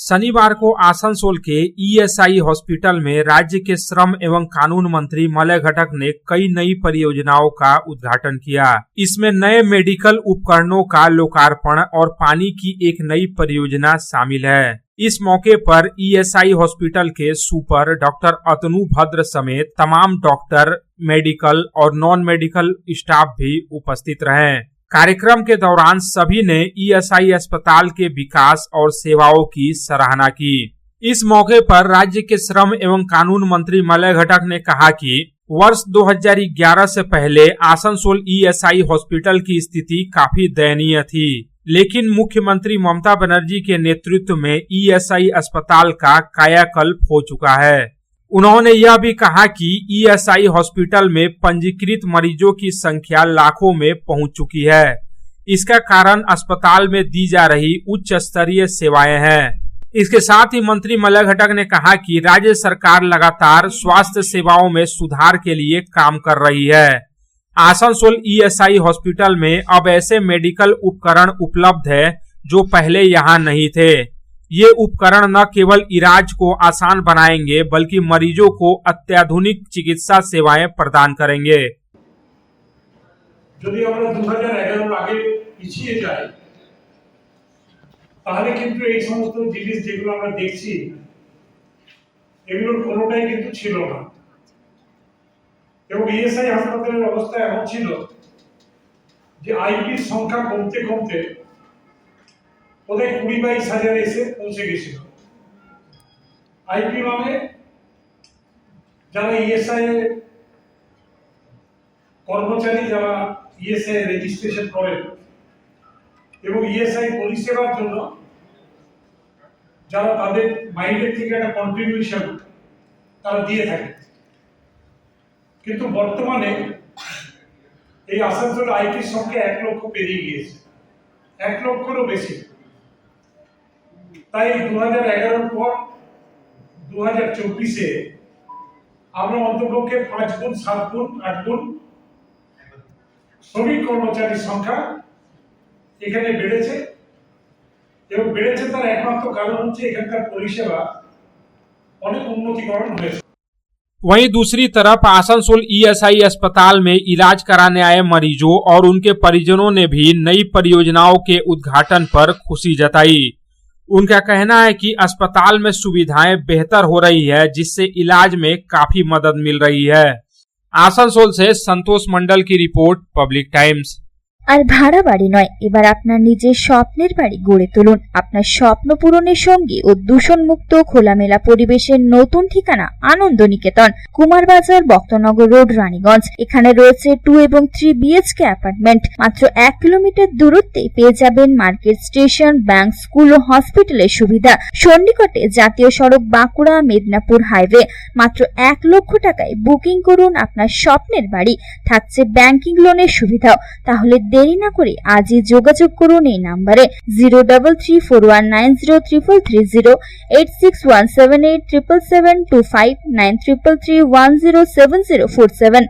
शनिवार को आसनसोल के ईएसआई हॉस्पिटल में राज्य के श्रम एवं कानून मंत्री मलय घटक ने कई नई परियोजनाओं का उद्घाटन किया। इसमें नए मेडिकल उपकरणों का लोकार्पण और पानी की एक नई परियोजना शामिल है। इस मौके पर ईएसआई हॉस्पिटल के सुपर डॉक्टर अतनु भद्र समेत तमाम डॉक्टर, मेडिकल और नॉन मेडिकल स्टाफ भी उपस्थित रहे। कार्यक्रम के दौरान सभी ने ईएसआई अस्पताल के विकास और सेवाओं की सराहना की। इस मौके पर राज्य के श्रम एवं कानून मंत्री मलय घटक ने कहा कि वर्ष 2011 से पहले आसनसोल ईएसआई हॉस्पिटल की स्थिति काफी दयनीय थी, लेकिन मुख्यमंत्री ममता बनर्जी के नेतृत्व में ईएसआई अस्पताल का कायाकल्प हो चुका है। उन्होंने यह भी कहा कि ईएसआई हॉस्पिटल में पंजीकृत मरीजों की संख्या लाखों में पहुंच चुकी है। इसका कारण अस्पताल में दी जा रही उच्च स्तरीय सेवाएं हैं। इसके साथ ही मंत्री मलय घटक ने कहा कि राज्य सरकार लगातार स्वास्थ्य सेवाओं में सुधार के लिए काम कर रही है। आसनसोल ईएसआई हॉस्पिटल में अब ऐसे मेडिकल उपकरण उपलब्ध है जो पहले यहाँ नहीं थे। ये उपकरण न केवल इलाज को आसान बनाएंगे बल्कि मरीजों को अत्याधुनिक चिकित्सा सेवाएं प्रदान करेंगे। যদি আমরা 2011 আগে পিছিয়ে যাই তাহলে কিন্তু এই সমস্ত জিনিস যেগুলো আমরা দেখছি এগুলোর কোনোটাই কিন্তু ছিল না এবং ইএসআই হাসপাতালের অবস্থা এমন ছিল যে আইপির সংখ্যা কমতে কমতে ওদের 20-22,000 এসে পৌঁছে গেছিল। আইপি মানে যারা ইএসআই কর্মচারী, যারা ইএসআই রেজিস্ট্রেশন করেন এবং ইএসআই পরিষেবার জন্য যারা তাদের মাইন্ডের থেকে একটা কন্ট্রিবিউশন তারা দিয়ে থাকে। কিন্তু বর্তমানে এই আসানসোল আইপির সংখ্যা 1 লক্ষ পেরিয়ে গিয়েছে, 1 লক্ষেরও বেশি। তাই 2011 পর 2024-এ আমরা অন্ততপক্ষে 5 গুণ, 7 গুণ, 8 গুণ শ্রমিক কর্মচারীর সংখ্যা এখানে বেড়েছে এবং বেড়েছে তার একমাত্র কারণ হচ্ছে এখানকার পরিষেবা অনেক উন্নতিকরণ হয়েছে। वहीं दूसरी तरफ आसनसोल ईएसआई अस्पताल में इलाज कराने आए मरीजों और उनके परिजनों ने भी नई परियोजनाओं के उद्घाटन पर खुशी जताई। उनका कहना है कि अस्पताल में सुविधाएं बेहतर हो रही है, जिससे इलाज में काफी मदद मिल रही है। आसनसोल से संतोष मंडल की रिपोर्ट, पब्लिक टाइम्स। আর ভাড়া বাড়ি নয়, এবার আপনার নিজের স্বপ্নের বাড়ি গড়ে তুলুন। আপনার স্বপ্ন পূরণের সঙ্গে ও দূষণমুক্ত খোলামেলা পরিবেশের নতুন ঠিকানা আনন্দ নিকেতন, কুমারবাজার, বক্তনগর রোড, রানীগঞ্জ। এখানে রয়েছে 2 এবং 3 বিএইচকে অ্যাপার্টমেন্ট। মাত্র 1 কিলোমিটার দূরত্বে পেয়ে যাবেন মার্কেট, স্টেশন, ব্যাংক, স্কুল ও হসপিটালের সুবিধা। সন্নিকটে জাতীয় সড়ক বাঁকুড়া মেদিনীপুর হাইওয়ে। মাত্র 1 লক্ষ টাকায় বুকিং করুন আপনার স্বপ্নের বাড়ি। থাকছে ব্যাংকিং লোনের সুবিধাও। তাহলে দেরি না করে আজই যোগাযোগ করুন এই নম্বরে 0334190330, 8617877725, 9333107047।